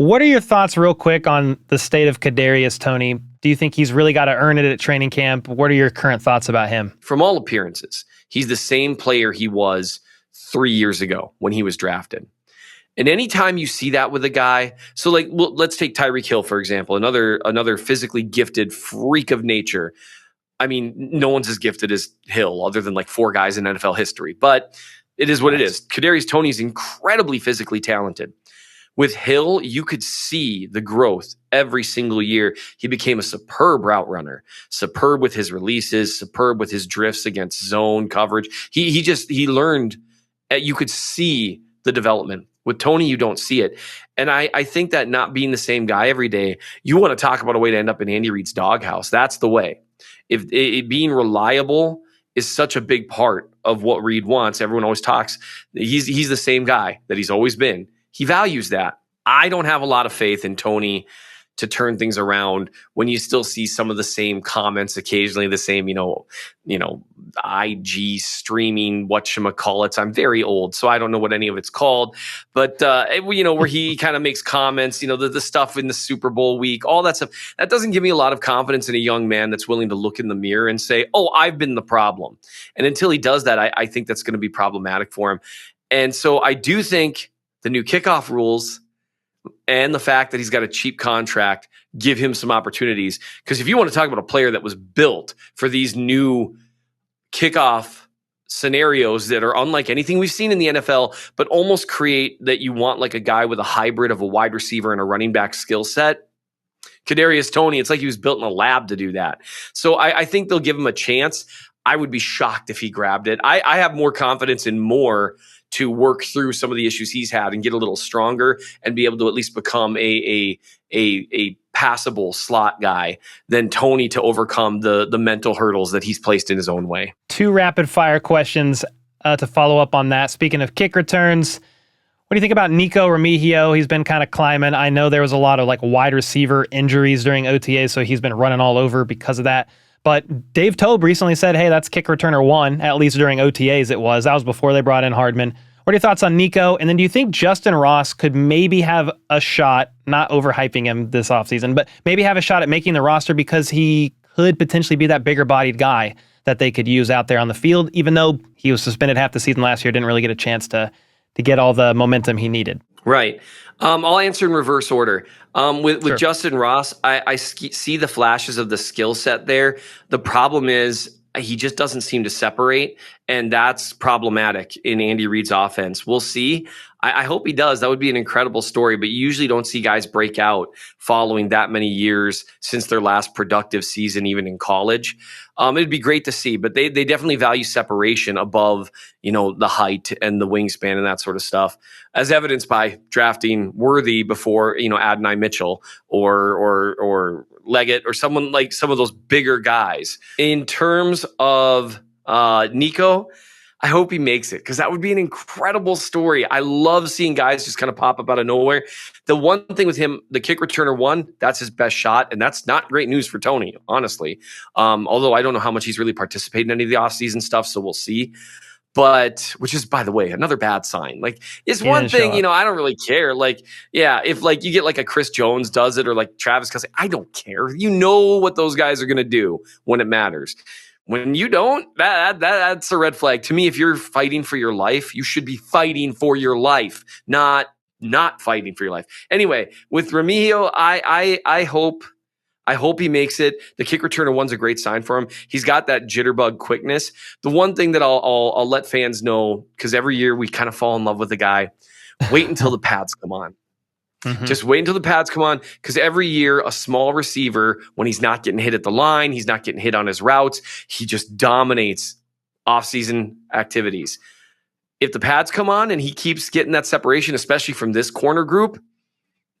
What are your thoughts real quick on the state of Kadarius Toney? Do you think he's really got to earn it at training camp? What are your current thoughts about him? From all appearances, he's the same player he was 3 years ago when he was drafted. And anytime you see that with a guy, so like let's take Tyreek Hill, for example, another physically gifted freak of nature. I mean, no one's as gifted as Hill other than like 4 guys in NFL history, but it is what it is. Kadarius Toney is incredibly physically talented. With Hill, you could see the growth every single year. He became a superb route runner, superb with his releases, superb with his drifts against zone coverage. He learned, you could see the development. With Toney, you don't see it. And I think that not being the same guy every day, you want to talk about a way to end up in Andy Reid's doghouse. That's the way. If it being reliable is such a big part of what Reid wants. Everyone always talks. He's the same guy that he's always been. He values that. I don't have a lot of faith in Toney to turn things around when you still see some of the same comments occasionally, the same, IG streaming, whatchamacallits. I'm very old, so I don't know what any of it's called. But, where he kind of makes comments, the stuff in the Super Bowl week, all that stuff, that doesn't give me a lot of confidence in a young man that's willing to look in the mirror and say, oh, I've been the problem. And until he does that, I think that's going to be problematic for him. And so I do think the new kickoff rules and the fact that he's got a cheap contract give him some opportunities. Because if you want to talk about a player that was built for these new kickoff scenarios that are unlike anything we've seen in the NFL, but almost create that you want like a guy with a hybrid of a wide receiver and a running back skill set, Kadarius Toney, it's like he was built in a lab to do that. So I think they'll give him a chance. I would be shocked if he grabbed it. I have more confidence in Moore to work through some of the issues he's had and get a little stronger and be able to at least become a passable slot guy than Toney to overcome the mental hurdles that he's placed in his own way. 2 rapid fire questions to follow up on that. Speaking of kick returns, what do you think about Nico Remigio? He's been kind of climbing. I know there was a lot of like wide receiver injuries during OTA, so he's been running all over because of that. But Dave Tobe recently said, hey, that's kick returner 1, at least during OTAs it was. That was before they brought in Hardman. What are your thoughts on Nico? And then do you think Justin Ross could maybe have a shot, not overhyping him this offseason, but maybe have a shot at making the roster because he could potentially be that bigger-bodied guy that they could use out there on the field, even though he was suspended half the season last year, didn't really get a chance to get all the momentum he needed? Right. I'll answer in reverse order. With Sure. Justin Ross, I see the flashes of the skill set there. The problem is he just doesn't seem to separate, and that's problematic in Andy Reid's offense. We'll see. I hope he does. That would be an incredible story, but you usually don't see guys break out following that many years since their last productive season, even in college. It'd be great to see, but they definitely value separation above, the height and the wingspan and that sort of stuff, as evidenced by drafting Worthy before, Adonai Mitchell or Leggett or someone like some of those bigger guys. In terms of Nico, I hope he makes it because that would be an incredible story. I love seeing guys just kind of pop up out of nowhere. The one thing with him, the kick returner 1, that's his best shot, and that's not great news for Toney, honestly. Although I don't know how much he's really participated in any of the offseason stuff, so we'll see. But, which is, by the way, another bad sign. Like, it's one thing, I don't really care. Like, yeah, if like you get like a Chris Jones does it or like Travis Kelce, I don't care. You know what those guys are going to do when it matters. When you don't, that's a red flag. To me, if you're fighting for your life, you should be fighting for your life, not fighting for your life. Anyway, with Remigio, I hope he makes it. The kick returner 1's a great sign for him. He's got that jitterbug quickness. The one thing that I'll let fans know, because every year we kind of fall in love with the guy, wait until the pads come on. Mm-hmm. Just wait until the pads come on, because every year a small receiver, when he's not getting hit at the line, he's not getting hit on his routes, he just dominates offseason activities. If the pads come on and he keeps getting that separation, especially from this corner group,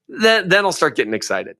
then I'll start getting excited.